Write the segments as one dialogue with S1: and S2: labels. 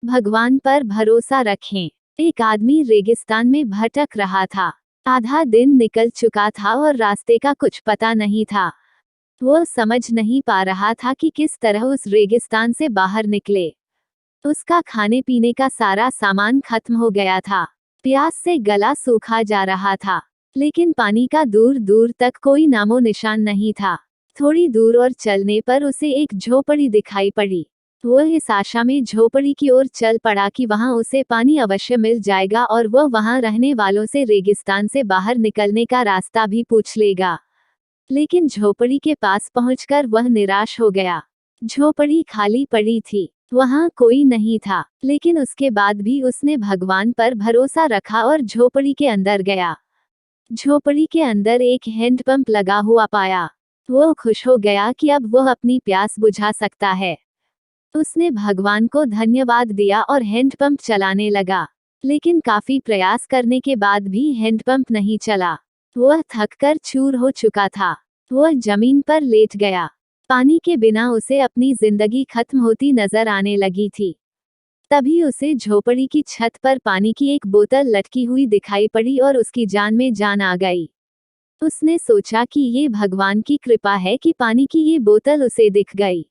S1: भगवान पर भरोसा रखें। एक आदमी रेगिस्तान में भटक रहा था। आधा दिन निकल चुका था और रास्ते का कुछ पता नहीं था। वह समझ नहीं पा रहा था कि किस तरह उस रेगिस्तान से बाहर निकले। उसका खाने पीने का सारा सामान खत्म हो गया था। प्यास से गला सूखा जा रहा था, लेकिन पानी का दूर दूर तक कोई नामो निशान नहीं था। थोड़ी दूर और चलने पर उसे एक झोपड़ी दिखाई पड़ी। वह इस आशा में झोपड़ी की ओर चल पड़ा कि वहां उसे पानी अवश्य मिल जाएगा और वह वहां रहने वालों से रेगिस्तान से बाहर निकलने का रास्ता भी पूछ लेगा। लेकिन झोपड़ी के पास पहुंचकर वह निराश हो गया। झोपड़ी खाली पड़ी थी, वहां कोई नहीं था। लेकिन उसके बाद भी उसने भगवान पर भरोसा रखा और झोपड़ी के अंदर गया। झोपड़ी के अंदर एक हैंडपंप लगा हुआ पाया। वह खुश हो गया कि अब वह अपनी प्यास बुझा सकता है। उसने भगवान को धन्यवाद दिया और हैंडपंप चलाने लगा। लेकिन काफी प्रयास करने के बाद भी हैंडपंप नहीं चला। वह थककर चूर हो चुका था। वह जमीन पर लेट गया। पानी के बिना उसे अपनी जिंदगी खत्म होती नजर आने लगी थी। तभी उसे झोपड़ी की छत पर पानी की एक बोतल लटकी हुई दिखाई पड़ी और उसकी जान में जान आ गई। उसने सोचा कि ये भगवान की कृपा है कि पानी की ये बोतल उसे दिख गई।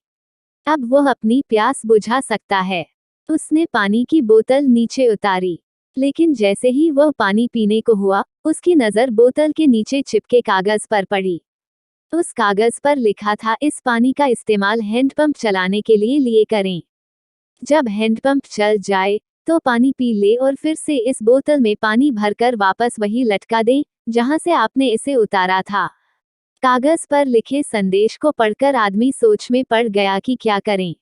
S1: अब वह अपनी प्यास बुझा सकता है। उसने पानी की बोतल नीचे उतारी, लेकिन जैसे ही वह पानी पीने को हुआ, उसकी नजर बोतल के नीचे चिपके कागज पर पड़ी। उस कागज पर लिखा था, इस पानी का इस्तेमाल हैंडपंप चलाने के लिए करें। जब हैंडपंप चल जाए तो पानी पी ले और फिर से इस बोतल में पानी भरकर वापस वही लटका दें जहां से आपने इसे उतारा था। कागज पर लिखे संदेश को पढ़कर आदमी सोच में पड़ गया कि क्या करें।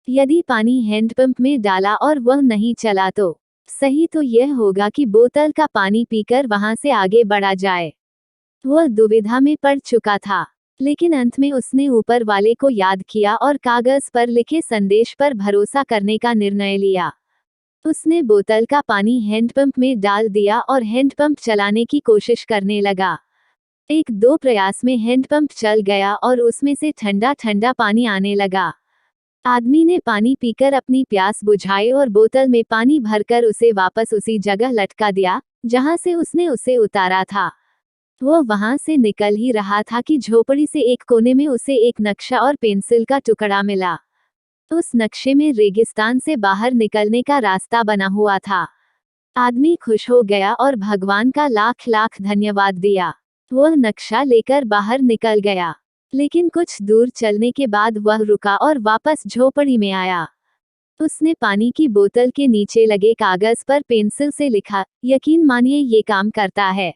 S1: यदि पानी हैंडपंप में डाला और वह नहीं चला तो सही तो यह होगा कि बोतल का पानी पीकर वहां से आगे बढ़ा जाए। वह दुविधा में पड़ चुका था, लेकिन अंत में उसने ऊपर वाले को याद किया और कागज पर लिखे संदेश पर भरोसा करने का निर्णय लिया। उसने बोतल का पानी हैंडपंप में डाल दिया और हैंडपंप चलाने की कोशिश करने लगा। एक दो प्रयास में हैंडपंप चल गया और उसमें से ठंडा ठंडा पानी आने लगा। आदमी ने पानी पीकर अपनी प्यास बुझाई और बोतल में पानी भरकर उसे वापस उसी जगह लटका दिया जहां से उसने उसे उतारा था। वह वहां से निकल ही रहा था कि झोपड़ी से एक कोने में उसे एक नक्शा और पेंसिल का टुकड़ा मिला। उस नक्शे में रेगिस्तान से बाहर निकलने का रास्ता बना हुआ था। आदमी खुश हो गया और भगवान का लाख लाख धन्यवाद दिया। वह नक्शा लेकर बाहर निकल गया, लेकिन कुछ दूर चलने के बाद वह रुका और वापस झोपड़ी में आया। उसने पानी की बोतल के नीचे लगे कागज पर पेंसिल से लिखा, यकीन मानिए ये काम करता है।